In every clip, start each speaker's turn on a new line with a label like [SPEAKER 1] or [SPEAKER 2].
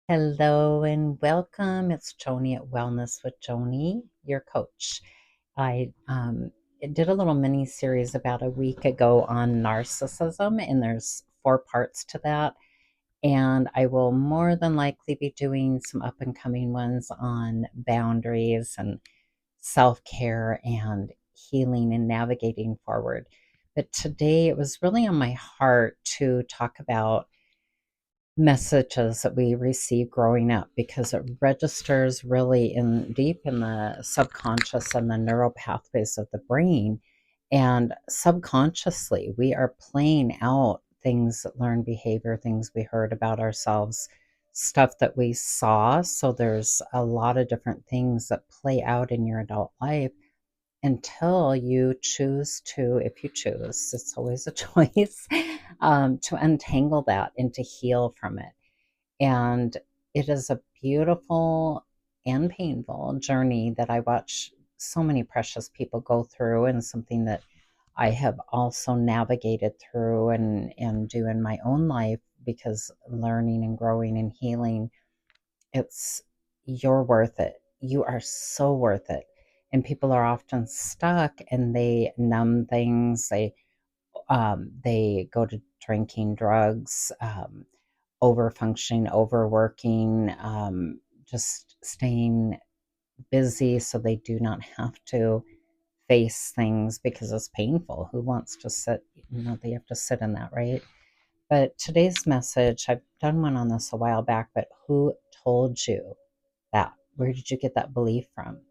[SPEAKER 1] Hello and welcome. It's Joni at Wellness with Joni, your coach. I did a little mini series about a week ago on narcissism, and there's four parts to that. And I will more than likely be doing some up and coming ones on boundaries and self care and healing and navigating forward. But today it was really on my heart to talk about messages that we receive growing up because it registers really in deep in the subconscious and the neural pathways of the brain. And subconsciously we are playing out things, learned behavior, things we heard about ourselves, stuff that we saw. So there's a lot of different things that play out in your adult life until you choose to, if you choose, it's always a choice, to untangle that and to heal from it. And it is a beautiful and painful journey that I watch so many precious people go through, and something that I have also navigated through and do in my own life, because learning and growing and healing, it's you're worth it. You are so worth it. And people are often stuck and they numb things. They go to drinking, drugs, over functioning, overworking, just staying busy so they do not have to face things because it's painful. Who wants to sit? They have to sit in that, right? But today's message, I've done one on this a while back, but who told you that? Where did you get that belief from?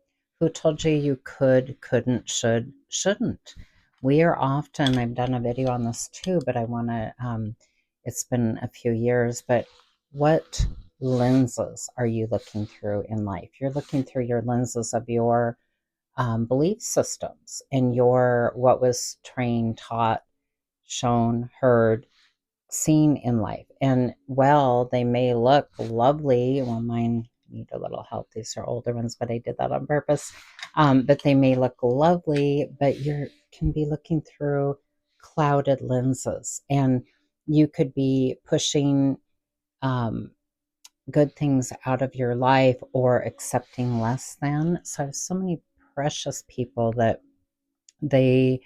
[SPEAKER 1] Who told you you could, couldn't, should, shouldn't? We are often, I've done a video on this too, but I want to, it's been a few years, but what lenses are you looking through in life? You're looking through your lenses of your belief systems and your what was trained, taught, shown, heard, seen in life. And well, they may look lovely. Well, mine need a little help. These are older ones, but I did that on purpose. But they may look lovely, but you can be looking through clouded lenses, and you could be pushing um, good things out of your life or accepting less than. So I have so many precious people that they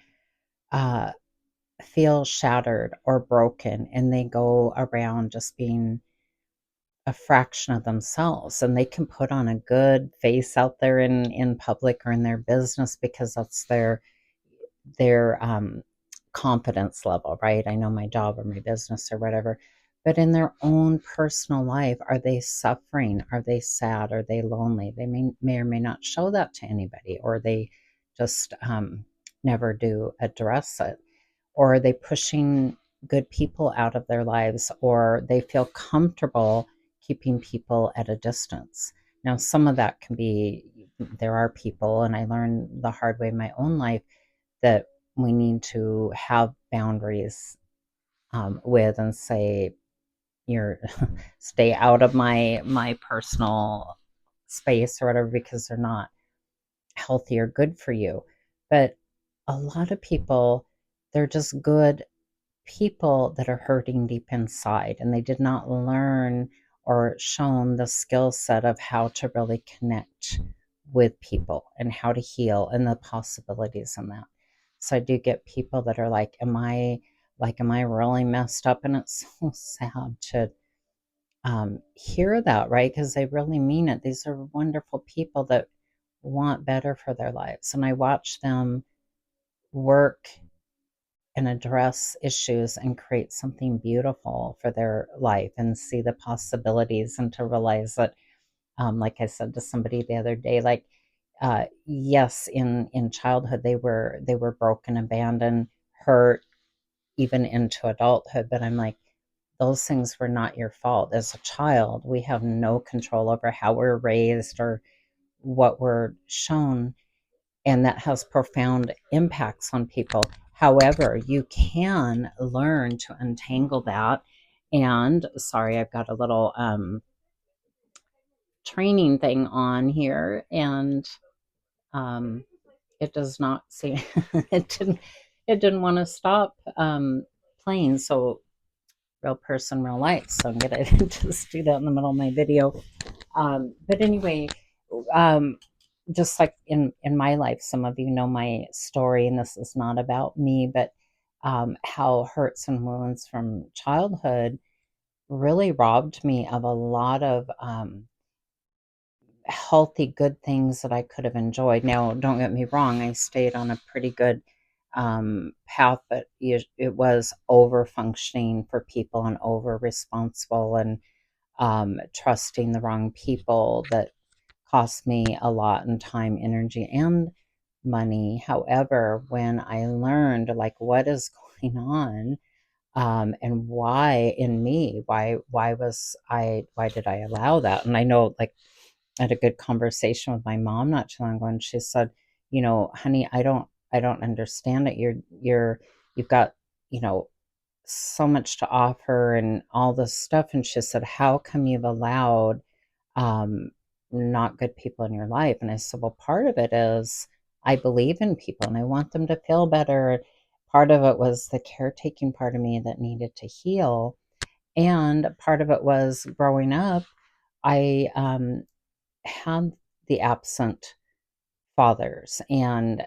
[SPEAKER 1] uh, feel shattered or broken, and they go around just being a fraction of themselves, and they can put on a good face out there in public or in their business because that's their confidence level, right? I know my job or my business or whatever. But in their own personal life, are they suffering? Are they sad? Are they lonely? They may or may not show that to anybody, or they just never do address it. Or are they pushing good people out of their lives, or they feel comfortable keeping people at a distance? Now, some of that can be, there are people, and I learned the hard way in my own life, that we need to have boundaries with, and say, you're stay out of my personal space or whatever, because they're not healthy or good for you. But a lot of people, they're just good people that are hurting deep inside, and they did not learn or shown the skill set of how to really connect with people and how to heal and the possibilities in that. So I do get people that are like, am I really messed up? And it's so sad to hear that, right? Because they really mean it. These are wonderful people that want better for their lives, and I watch them work and address issues and create something beautiful for their life, and see the possibilities, and to realize that, like I said to somebody the other day, like, yes, in childhood they were broken, abandoned, hurt, even into adulthood. But I'm like, those things were not your fault. As a child, we have no control over how we're raised or what we're shown, and that has profound impacts on people. However, you can learn to untangle that. And sorry, I've got a little training thing on here, and um, it does not see it didn't want to stop playing. So real person, real life. So I'm gonna just do that in the middle of my video. But anyway, um, just like in my life, some of you know my story, and this is not about me, but how hurts and wounds from childhood really robbed me of a lot of healthy, good things that I could have enjoyed. Now, don't get me wrong, I stayed on a pretty good path, but it was over functioning for people and over responsible and trusting the wrong people that cost me a lot in time, energy, and money. However, when I learned like what is going on, and why in me, why did I allow that? And I know like I had a good conversation with my mom not too long ago, and she said, you know, honey, I don't understand it. You've got, you know, so much to offer and all this stuff. And she said, how come you've allowed um, not good people in your life? And I said, well, part of it is I believe in people and I want them to feel better. Part of it was the caretaking part of me that needed to heal. And part of it was growing up, I had the absent fathers, and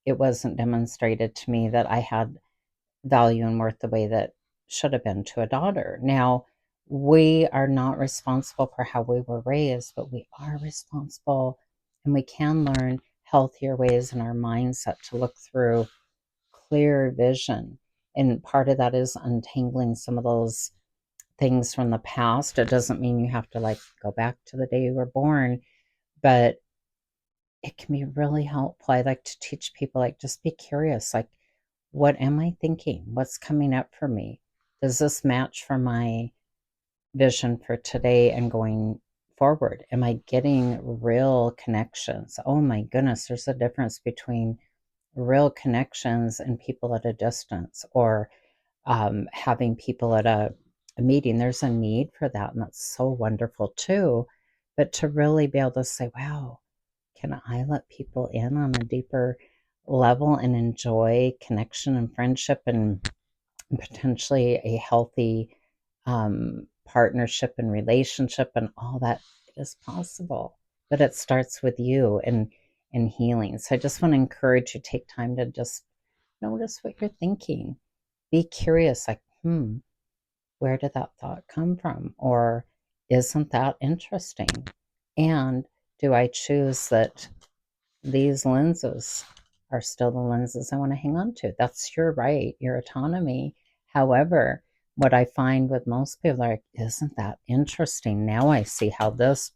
[SPEAKER 1] it wasn't demonstrated to me that I had value and worth the way that should have been to a daughter. Now, we are not responsible for how we were raised, but we are responsible and we can learn healthier ways in our mindset to look through clear vision. And part of that is untangling some of those things from the past. It doesn't mean you have to like go back to the day you were born, but it can be really helpful. I like to teach people like just be curious, like what am I thinking? What's coming up for me? Does this match for my vision for today and going forward? Am I getting real connections? Oh my goodness, there's a difference between real connections and people at a distance, or having people at a meeting. There's a need for that, and that's so wonderful too. But to really be able to say, wow, can I let people in on a deeper level and enjoy connection and friendship and potentially a healthy partnership and relationship and all that? It is possible, but it starts with you and healing. So I just want to encourage you, take time to just notice what you're thinking. Be curious, like, where did that thought come from? Or isn't that interesting? And do I choose that these lenses are still the lenses I want to hang on to? That's your right, your autonomy. However, what I find with most people are like, isn't that interesting? Now I see how this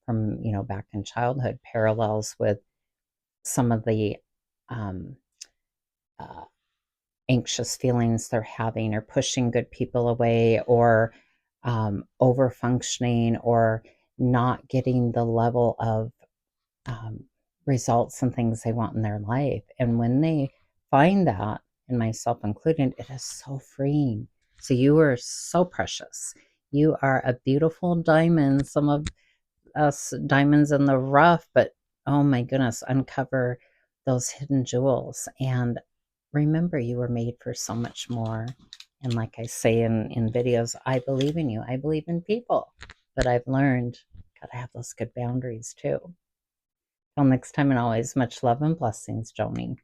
[SPEAKER 1] from, you know, back in childhood parallels with some of the um, uh, anxious feelings they're having, or pushing good people away, or over functioning, or not getting the level of um, results and things they want in their life. And when they find that, and myself included, it is so freeing. So you are so precious. You are a beautiful diamond. Some of us diamonds in the rough, but oh my goodness, uncover those hidden jewels. And remember, you were made for so much more. And like I say in videos, I believe in you. I believe in people. But I've learned, gotta have those good boundaries too. Till next time, and always much love and blessings, Joni.